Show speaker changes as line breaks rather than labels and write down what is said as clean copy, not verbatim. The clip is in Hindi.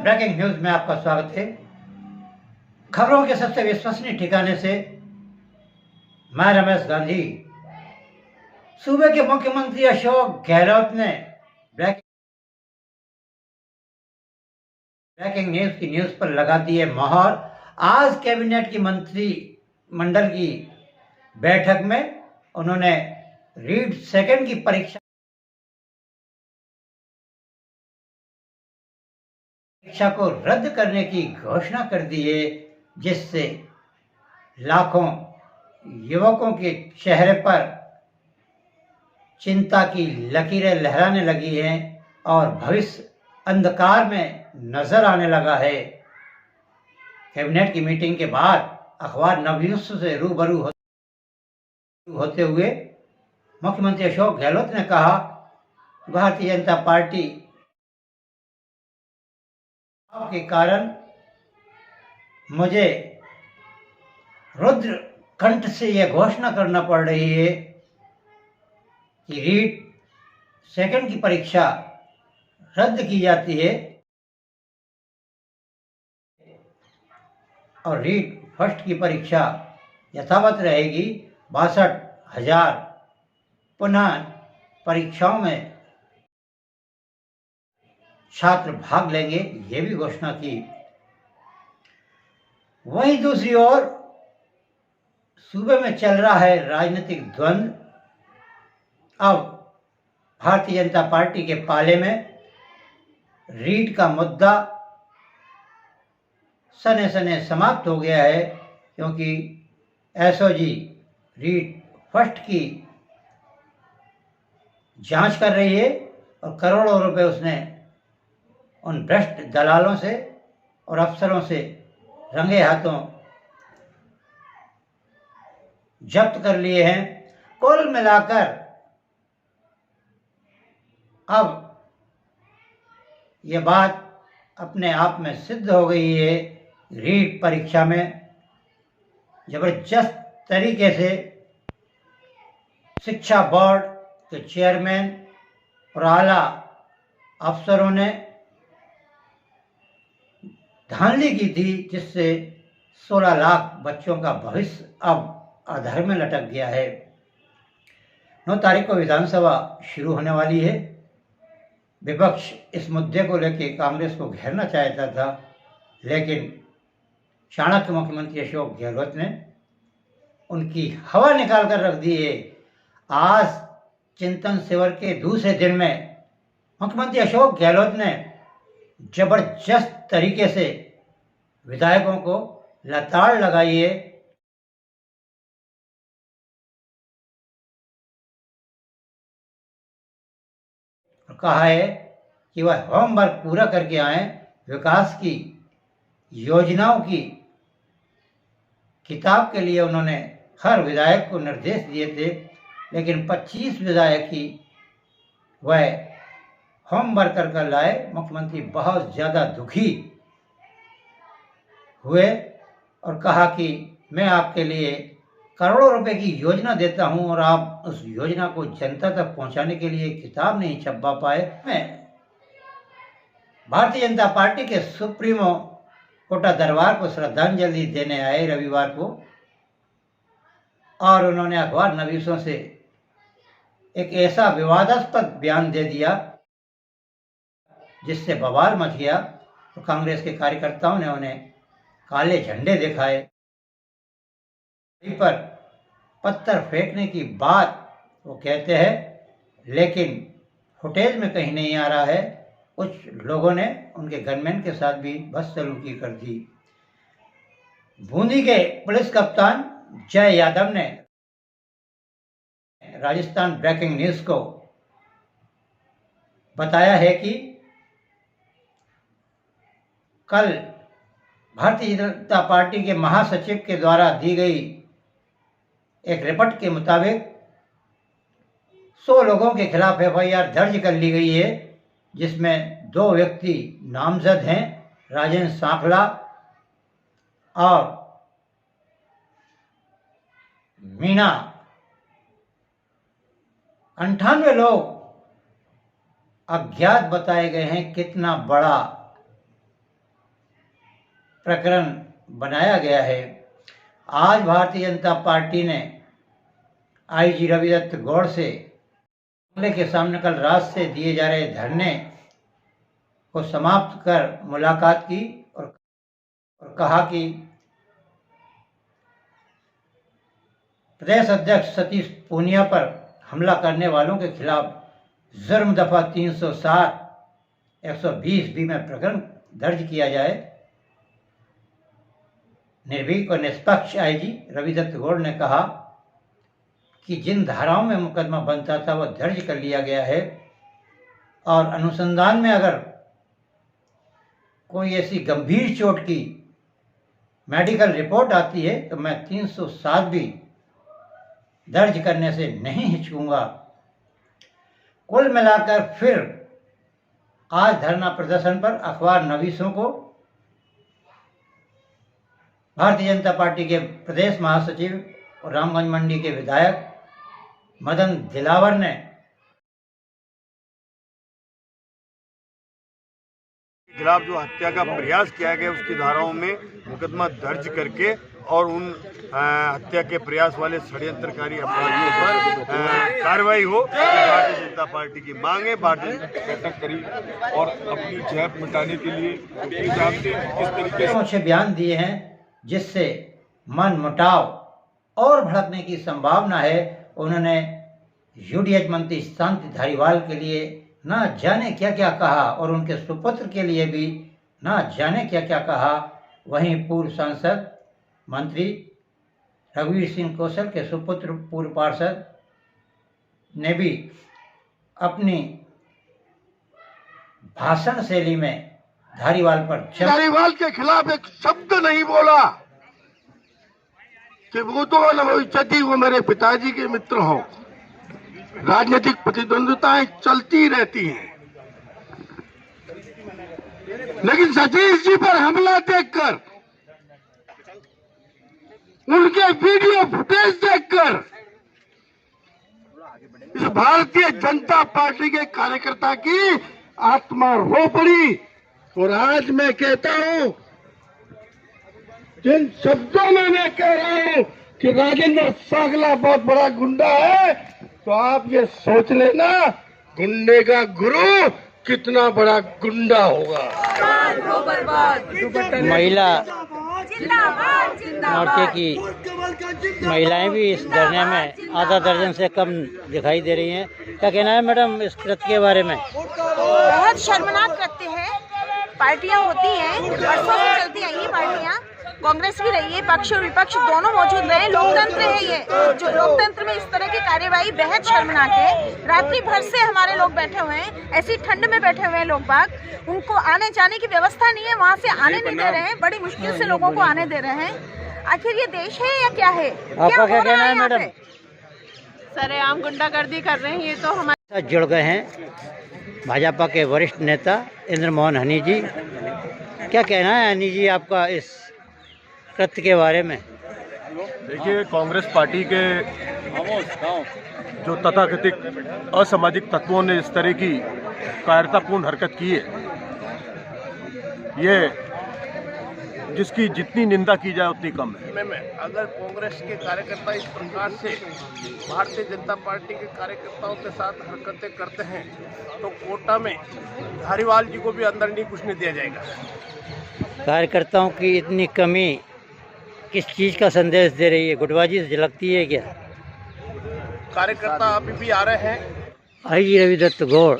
ब्रेकिंग न्यूज में आपका स्वागत है। खबरों के सबसे विश्वसनीय ठिकाने से मैं रमेश गांधी। सूबे के मुख्यमंत्री अशोक गहलोत ने ब्रेकिंग न्यूज की न्यूज पर लगा दी है मोहर। आज कैबिनेट की मंत्रिमंडल की बैठक में उन्होंने रीट सेकंड की परीक्षा को रद्द करने की घोषणा कर दी है, जिससे लाखों युवकों के चेहरे पर चिंता की लकीरें लहराने लगी हैं और भविष्य अंधकार में नजर आने लगा है। कैबिनेट की मीटिंग के बाद अखबार नवयुग से रूबरू होते हुए मुख्यमंत्री अशोक गहलोत ने कहा, भारतीय जनता पार्टी के कारण मुझे रुद्र कंठ से यह घोषणा करना पड़ रही है कि रीट सेकंड की परीक्षा रद्द की जाती है और रीट फर्स्ट की परीक्षा यथावत रहेगी। 62,000 पुनः परीक्षाओं में छात्र भाग लेंगे, ये भी घोषणा की। वहीं दूसरी ओर सूबे में चल रहा है राजनीतिक द्वंद्व। अब भारतीय जनता पार्टी के पाले में रीट का मुद्दा सने सने समाप्त हो गया है, क्योंकि एसओजी रीट फर्स्ट की जांच कर रही है और करोड़ों रुपए उसने उन भ्रष्ट दलालों से और अफसरों से रंगे हाथों जब्त कर लिए हैं। कुल मिलाकर अब यह बात अपने आप में सिद्ध हो गई है। रीट परीक्षा में जबरदस्त तरीके से शिक्षा बोर्ड के चेयरमैन और आला अफसरों ने धांधली की थी, जिससे 16 लाख बच्चों का भविष्य अब अधर में लटक गया है। 9 तारीख को विधानसभा शुरू होने वाली है। विपक्ष इस मुद्दे को लेकर कांग्रेस को घेरना चाहता था, लेकिन चाणक्य मुख्यमंत्री अशोक गहलोत ने उनकी हवा निकाल कर रख दी है। आज चिंतन शिविर के दूसरे दिन में मुख्यमंत्री अशोक गहलोत ने जबरदस्त तरीके से विधायकों को लताड़ लगाई है। और कहा है कि वह होमवर्क पूरा करके आए। विकास की योजनाओं की किताब के लिए उन्होंने हर विधायक को निर्देश दिए थे, लेकिन 25 विधायक ही वह होमवर्क कर लाए। मुख्यमंत्री बहुत ज़्यादा दुखी हुए और कहा कि मैं आपके लिए करोड़ों रुपए की योजना देता हूं और आप उस योजना को जनता तक पहुंचाने के लिए किताब नहीं छपवा पाए। मैं भारतीय जनता पार्टी के सुप्रीमो कोटा दरबार को श्रद्धांजलि देने आए रविवार को, और उन्होंने अखबार नवीसों से एक ऐसा विवादास्पद बयान दे दिया जिससे बवाल मच गया। तो कांग्रेस के कार्यकर्ताओं ने उन्हें काले झंडे दिखाए। पर पत्थर फेंकने की बात वो कहते हैं, लेकिन फुटेज में कहीं नहीं आ रहा है। कुछ लोगों ने उनके गनमैन के साथ भी बदसलूकी कर दी। बूंदी के पुलिस कप्तान जय यादव ने राजस्थान ब्रेकिंग न्यूज को बताया है कि कल भारतीय जनता पार्टी के महासचिव के द्वारा दी गई एक रिपोर्ट के मुताबिक 100 लोगों के खिलाफ एफआईआर दर्ज कर ली गई है, जिसमें 2 व्यक्ति नामजद हैं, राजेंद्र सांपला और मीना। 98 लोग अज्ञात बताए गए हैं। कितना बड़ा प्रकरण बनाया गया है। आज भारतीय जनता पार्टी ने आईजी रविदत्त गौड़ से मामले के सामने कल रात से दिए जा रहे धरने को समाप्त कर मुलाकात की और कहा कि प्रदेश अध्यक्ष सतीश पूनिया पर हमला करने वालों के खिलाफ जुर्म दफा 307, 120 बी में प्रकरण दर्ज किया जाए। निर्भीक और निष्पक्ष आईजी रविदत्त गौड़ ने कहा कि जिन धाराओं में मुकदमा बनता था वह दर्ज कर लिया गया है और अनुसंधान में अगर कोई ऐसी गंभीर चोट की मेडिकल रिपोर्ट आती है तो मैं 307 भी दर्ज करने से नहीं हिचकूंगा। कुल मिलाकर फिर आज धरना प्रदर्शन पर अखबार नवीसों को भारतीय जनता पार्टी के प्रदेश महासचिव और रामगंज मंडी के विधायक मदन दिलावर ने
खिलाफ जो हत्या का प्रयास किया गया उसकी धाराओं में मुकदमा दर्ज करके और उन हत्या के प्रयास वाले षड्यंत्रकारी अपराधियों पर कार्रवाई हो। भारतीय जनता पार्टी की मांग है। भारतीय बैठक करी और अपनी झेप मिटाने के लिए जानते किस तरीके
से बयान दिए हैं जिससे मन मुटाव और भड़कने की संभावना है। उन्होंने यूडीएच मंत्री शांति धारीवाल के लिए ना जाने क्या क्या कहा और उनके सुपुत्र के लिए भी ना जाने क्या क्या कहा। वहीं पूर्व सांसद मंत्री रघुवीर सिंह कौशल के सुपुत्र पूर्व पार्षद ने भी अपनी भाषण शैली में धारीवाल पर
धारीवाल के खिलाफ एक शब्द नहीं बोला कि वो तो नवोचती वो मेरे पिताजी के मित्र हो। राजनीतिक प्रतिद्वंद्विताएं चलती रहती हैं, लेकिन सतीश जी पर हमला देखकर, उनके वीडियो फुटेज देखकर इस भारतीय जनता पार्टी के कार्यकर्ता की आत्मा रो पड़ी। और आज मैं कहता हूं, जिन शब्दों में मैं कह रहा हूं कि राजेंद्र सागला बहुत बड़ा गुंडा है, तो आप ये सोच लेना गुंडे का गुरु कितना बड़ा गुंडा होगा।
महिला मोर्चे की महिलाएं भी इस धरने में आधा दर्जन से कम दिखाई दे रही हैं। क्या कहना है मैडम इस कृत्य के बारे में?
बहुत शर्मनाक कृत्य है। पार्टियां होती हैं, वर्षों से चलती आई ये पार्टियां, कांग्रेस भी रही है, पक्ष और विपक्ष दोनों मौजूद रहे। लोकतंत्र है ये, जो लोकतंत्र में इस तरह की कार्यवाही बेहद शर्मनाक है। रात्रि भर से हमारे लोग बैठे हुए हैं, ऐसी ठंड में बैठे हुए हैं लोग बाग, उनको आने जाने की व्यवस्था नहीं है, वहाँ से आने नहीं दे रहे हैं, बड़ी मुश्किल से लोगों को आने दे रहे हैं। आखिर ये देश है या क्या है?
आपका क्या कहना है मैडम?
सरेआम गुंडागर्दी कर रहे हैं, ये तो हमारे
साथ जुड़ गए हैं भाजपा के वरिष्ठ नेता इंद्र मोहन हनी जी। क्या कहना है हनी जी आपका इस कृत्य के बारे में?
देखिए, कांग्रेस पार्टी के जो तथाकथित असामाजिक तत्वों ने इस तरह की कायरतापूर्ण हरकत की है, ये जिसकी जितनी निंदा की जाए उतनी कम है।
अगर कांग्रेस के कार्यकर्ता इस प्रकार से भारतीय जनता पार्टी के कार्यकर्ताओं के साथ हरकतें करते हैं तो कोटा में धारीवाल जी को भी अंदर नहीं घुसने दिया जाएगा।
कार्यकर्ताओं की इतनी कमी किस चीज़ का संदेश दे रही है? गुटबाजी से झलकती है क्या?
कार्यकर्ता अभी भी आ रहे हैं।
आईजी रविदत्त गौड़